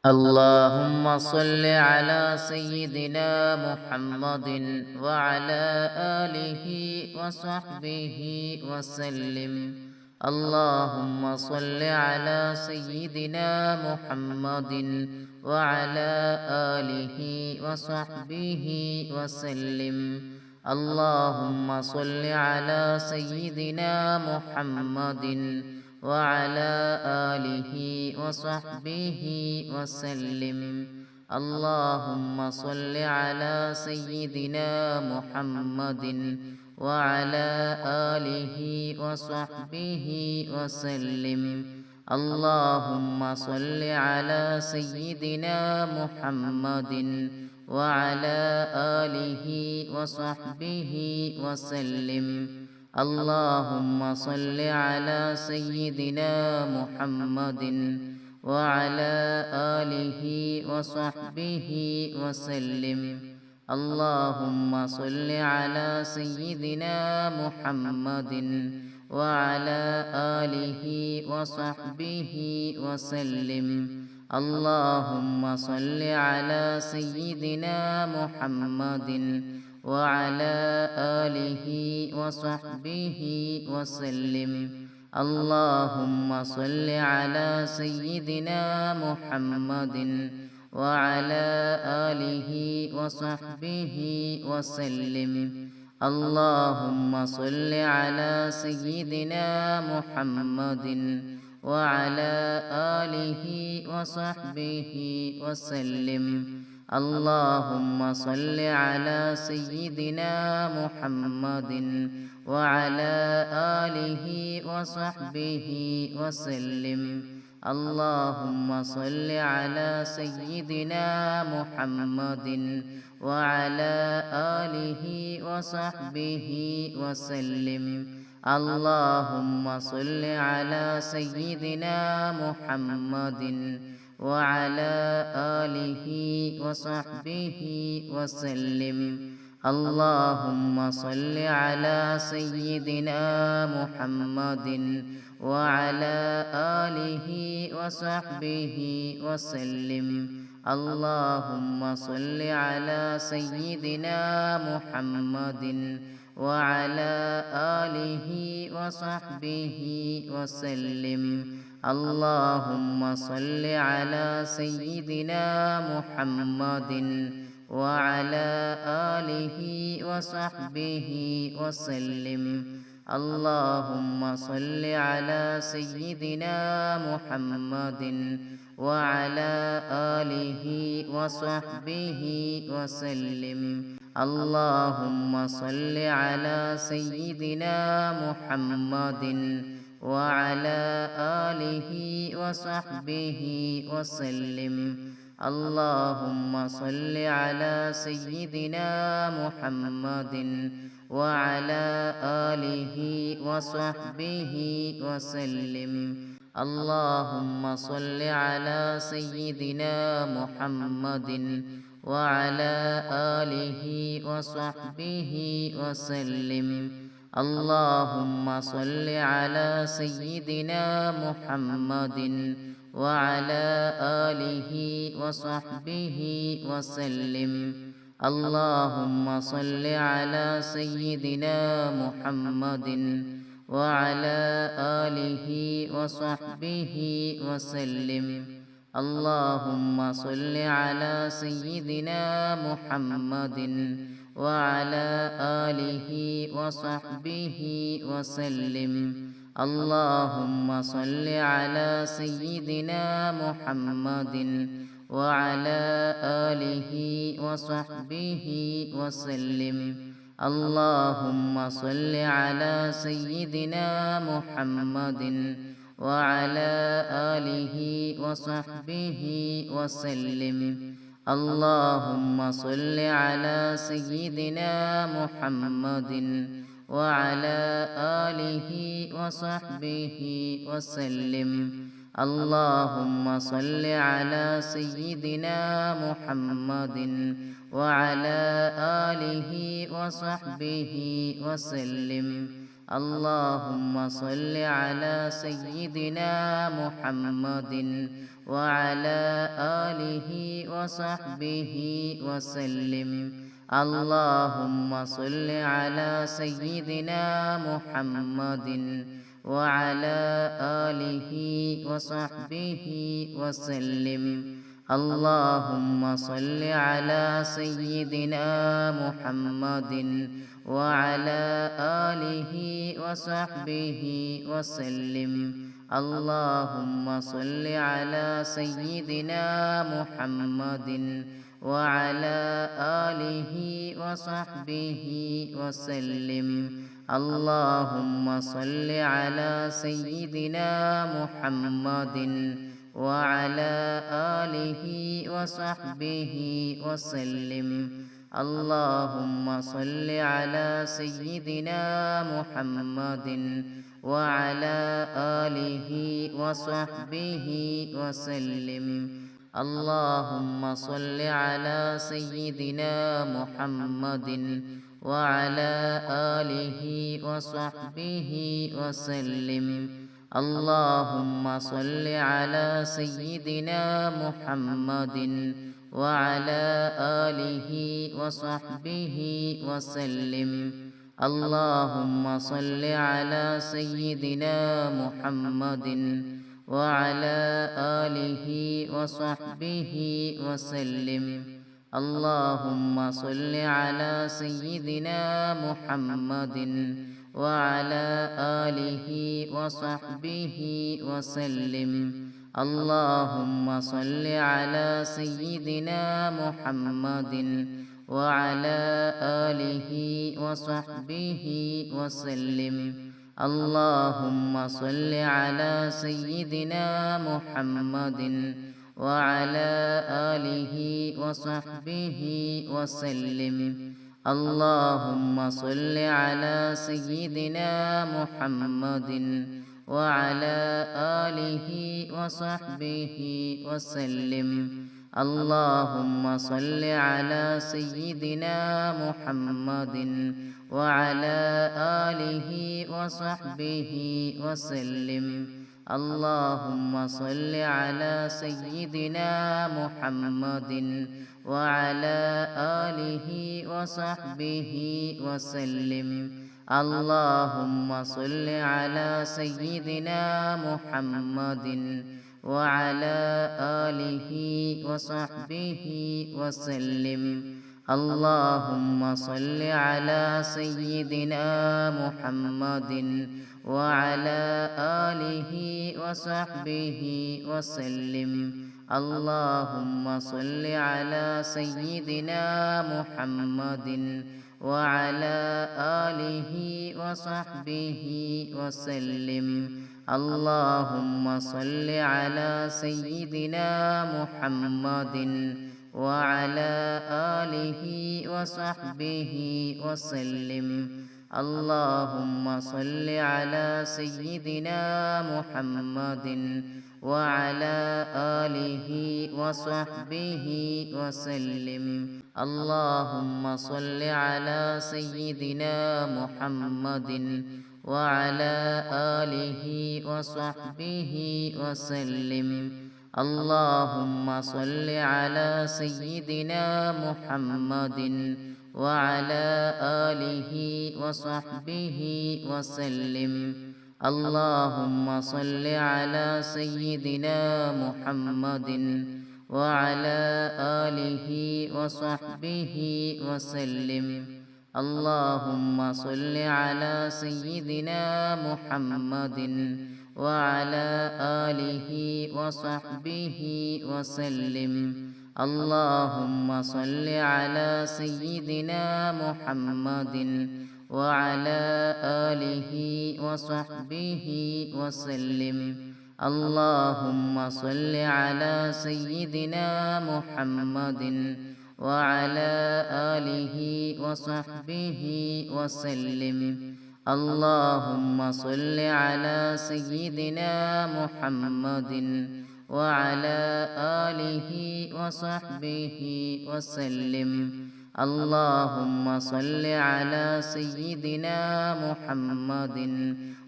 اللهم صل على سيدنا محمد وعلى آله وصحبه وسلم. اللهم صل على سيدنا محمد وعلى آله وصحبه وسلم. اللهم صل على سيدنا محمد وعلى آله وصحبه وسلم. اللهم صل على سيدنا محمد وعلى آله وصحبه وسلم. اللهم صل على سيدنا محمد وعلى آله وصحبه وسلم. اللهم صل على سيدنا محمد وعلى آله وصحبه وسلم. اللهم صل على سيدنا محمد وعلى آله وصحبه وسلم. اللهم صل على سيدنا محمد وعلى آله وصحبه وسلم. اللهم صل على سيدنا محمد وعلى آله وصحبه وسلم. اللهم صل على سيدنا محمد وعلى آله وصحبه وسلم. اللهم صل على سيدنا محمد وعلى آله وصحبه وسلم. اللهم صل على سيدنا محمد وعلى آله وصحبه وسلم. اللهم صل على سيدنا محمد وعلى آله وصحبه وسلم. اللهم صل على سيدنا محمد وعلى آله وصحبه وسلم. اللهم صل على سيدنا محمد وعلى آله وصحبه وسلم. اللهم صل على سيدنا محمد وعلى آله وصحبه وسلم. اللهم صل على سيدنا محمد وعلى آله وصحبه وسلم. اللهم صل على سيدنا محمد وعلى آله وصحبه وسلم. اللهم صل على سيدنا محمد وعلى آله وصحبه وسلم. اللهم صل على سيدنا محمد وعلى آله وصحبه وسلم. اللهم صل على سيدنا محمد وعلى آله وصحبه وسلم. اللهم صل على سيدنا محمد وعلى آله وصحبه وسلم. اللهم صل على سيدنا محمد وعلى آله وصحبه وسلم. اللهم صل على سيدنا محمد وعلى آله وصحبه وسلم. اللهم صل على سيدنا محمد وعلى آله وصحبه وسلم. اللهم صل على سيدنا محمد وعلى آله وصحبه وسلم. اللهم صل على سيدنا محمد وعلى آله وصحبه وسلم. اللهم صل على سيدنا محمد وعلى آله وصحبه وسلم. اللهم صل على سيدنا محمد وعلى آله وصحبه وسلم. اللهم صل على سيدنا محمد وعلى آله وصحبه وسلم. اللهم صل على سيدنا محمد وعلى آله وصحبه وسلم. اللهم صل على سيدنا محمد وعلى آله وصحبه وسلم. اللهم صل على سيدنا محمد وعلى آله وصحبه وسلم. اللهم صل على سيدنا محمد وعلى آله وصحبه وسلم. اللهم صل على سيدنا محمد وعلى آله وصحبه وسلم. اللهم صل على سيدنا محمد وعلى آله وصحبه وسلم. اللهم صل على سيدنا محمد وعلى آله وصحبه وسلم. اللهم صل على سيدنا محمد وعلى آله وصحبه وسلم. اللهم صل على سيدنا محمد وعلى آله وصحبه وسلم. اللهم صل على سيدنا محمد وعلى آله وصحبه وسلم. اللهم صل على سيدنا محمد وعلى آله وصحبه وسلم. اللهم صل على سيدنا محمد وعلى آله وصحبه وسلم. اللهم صل على سيدنا محمد وعلى آله وصحبه وسلم. اللهم صل على سيدنا محمد وعلى آله وصحبه وسلم. اللهم صل على سيدنا محمد وعلى آله وصحبه وسلم. اللهم صل على سيدنا محمد وعلى آله وصحبه وسلم. اللهم صل على سيدنا محمد وعلى آله وصحبه وسلم. اللهم صل على سيدنا محمد وعلى آله وصحبه وسلم. اللهم صل على سيدنا محمد وعلى آله وصحبه وسلم. اللهم صل على سيدنا محمد وعلى آله وصحبه وسلم. اللهم صل على سيدنا محمد وعلى آله وصحبه وسلم. اللهم صل على سيدنا محمد وعلى آله وصحبه وسلم. اللهم صل على سيدنا محمد وعلى آله وصحبه وسلم. اللهم صل على سيدنا محمد وعلى آله وصحبه وسلم. اللهم صل على سيدنا محمد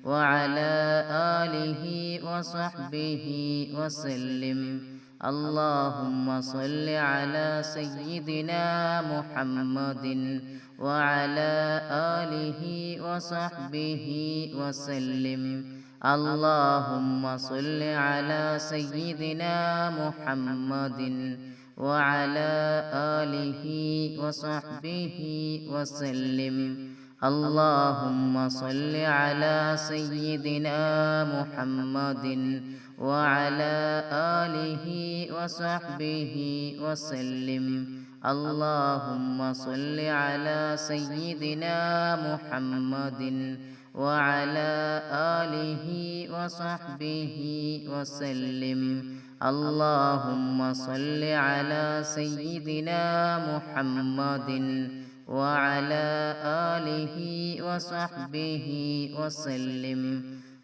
وعلى آله وصحبه وسلم. اللهم صل على سيدنا محمد وعلى آله وصحبه وسلم. اللهم صل على سيدنا محمد وعلى آله وصحبه وسلم. اللهم صل على سيدنا محمد وعلى آله وصحبه وسلم. اللهم صل على سيدنا محمد وعلى آله وصحبه وسلم. اللهم صل على سيدنا محمد وعلى آله وصحبه وسلم.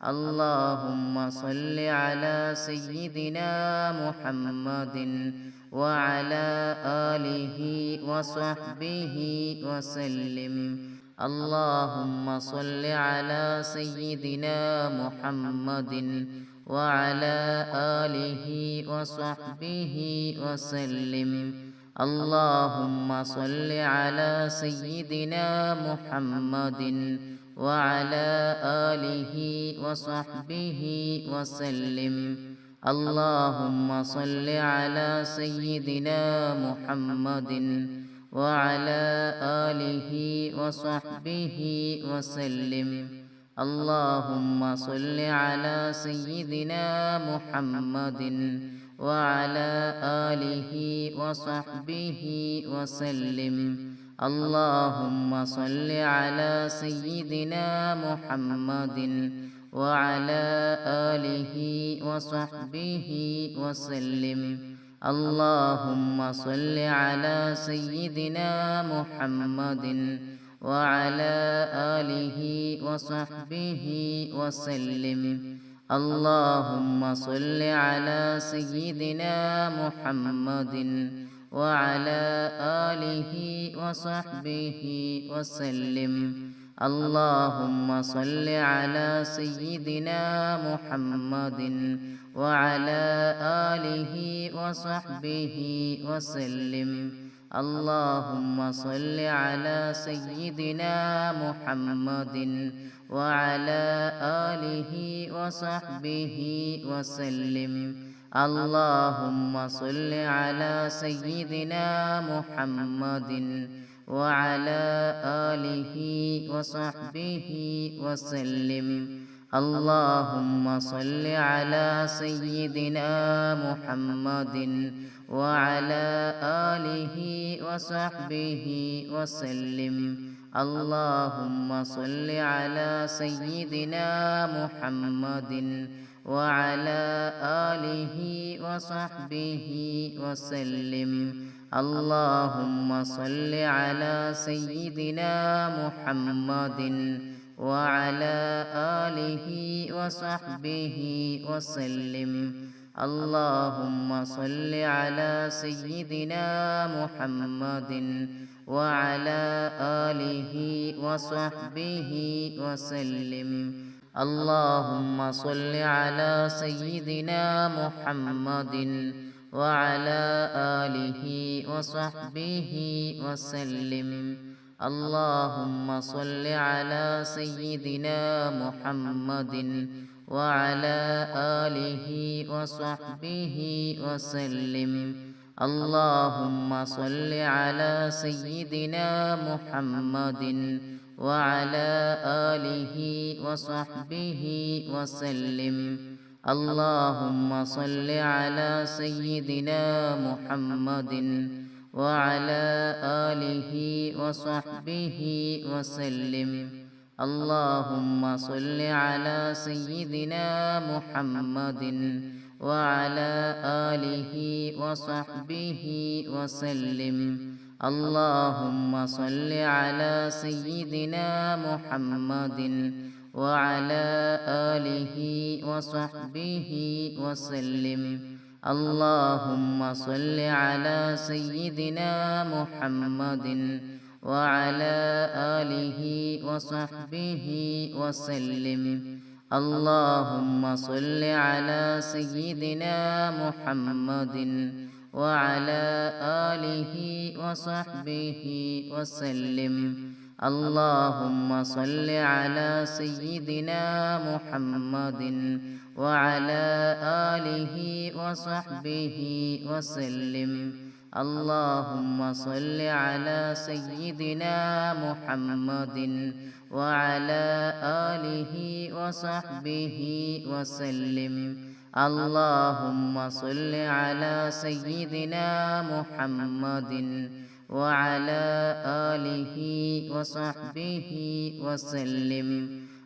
اللهم صل على سيدنا محمد وعلى آله وصحبه وسلم. اللهم صل على سيدنا محمد وعلى آله وصحبه وسلم. اللهم صل على سيدنا محمد وعلى آله وصحبه وسلم. اللهم صل على سيدنا محمد وعلى آله وصحبه وسلم. اللهم صل على سيدنا محمد وعلى آله وصحبه وسلم. اللهم صل على سيدنا محمد وعلى آله وصحبه وسلم. اللهم صل على سيدنا محمد وعلى آله وصحبه وسلم. اللهم صل على سيدنا محمد وعلى آله وصحبه وسلم. اللهم صل على سيدنا محمد وعلى آله وصحبه وسلم. اللهم صل على سيدنا محمد وعلى آله وصحبه وسلم. اللهم صل على سيدنا محمد وعلى آله وصحبه وسلم. اللهم صل على سيدنا محمد وعلى آله وصحبه وسلم. اللهم صل على سيدنا محمد وعلى آله وصحبه وسلم. اللهم صل على سيدنا محمد وعلى آله وصحبه وسلم. اللهم صل على سيدنا محمد وعلى آله وصحبه وسلم. اللهم صل على سيدنا محمد وعلى آله وصحبه وسلم. اللهم صل على سيدنا محمد وعلى آله وصحبه وسلم. اللهم صل على سيدنا محمد وعلى آله وصحبه وسلم. اللهم صل على سيدنا محمد وعلى آله وصحبه وسلم. اللهم صل على سيدنا محمد وعلى آله وصحبه وسلم. اللهم صل على سيدنا محمد وعلى آله وصحبه وسلم. اللهم صل على سيدنا محمد وعلى آله وصحبه وسلم. اللهم صل على سيدنا محمد وعلى آله وصحبه وسلم. اللهم صل على سيدنا محمد وعلى آله وصحبه وسلم. اللهم صل على سيدنا محمد وعلى آله وصحبه وسلم. اللهم صل على سيدنا محمد وعلى آله وصحبه وسلم.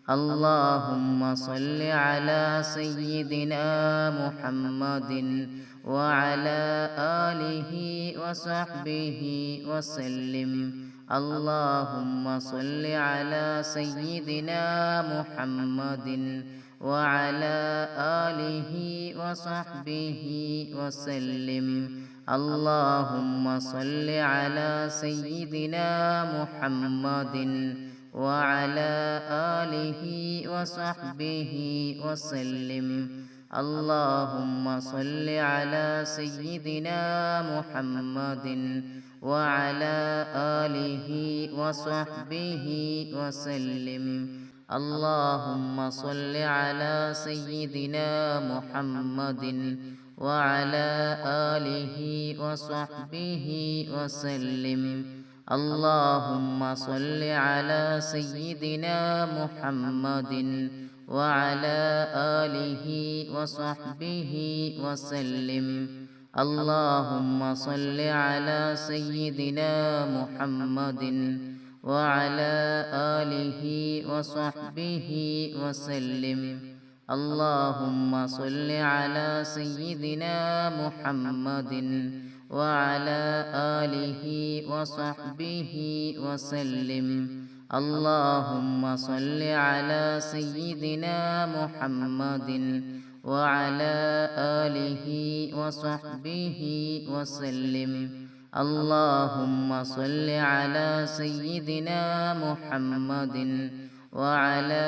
اللهم صل على سيدنا محمد وعلى آله وصحبه وسلم. اللهم صل على سيدنا محمد وعلى آله وصحبه وسلم. اللهم صل على سيدنا محمد وعلى آله وصحبه وسلم. اللهم صل على سيدنا محمد وعلى آله وصحبه وسلم. اللهم صل على سيدنا محمد وعلى آله وصحبه وسلم. اللهم صل على سيدنا محمد وعلى آله وصحبه وسلم. اللهم صل على سيدنا محمد وعلى آله وصحبه وسلم. اللهم صل على سيدنا محمد وعلى آله وصحبه وسلم. اللهم صل على سيدنا محمد وعلى آله وصحبه وسلم. اللهم صل على سيدنا محمد وعلى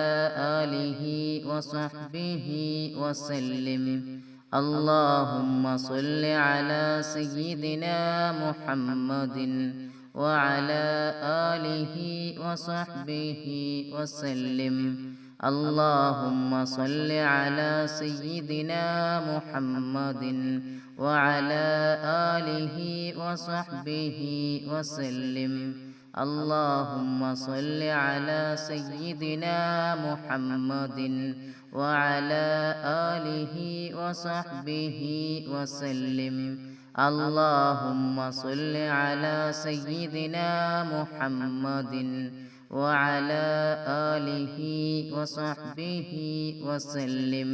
آله وصحبه وسلم. اللهم صل على سيدنا محمد وعلى آله وصحبه وسلم. اللهم صل على سيدنا محمد وعلى آله وصحبه وسلم. اللهم صل على سيدنا محمد وعلى آله وصحبه وسلم. اللهم صل على سيدنا محمد وعلى آله وصحبه وسلم.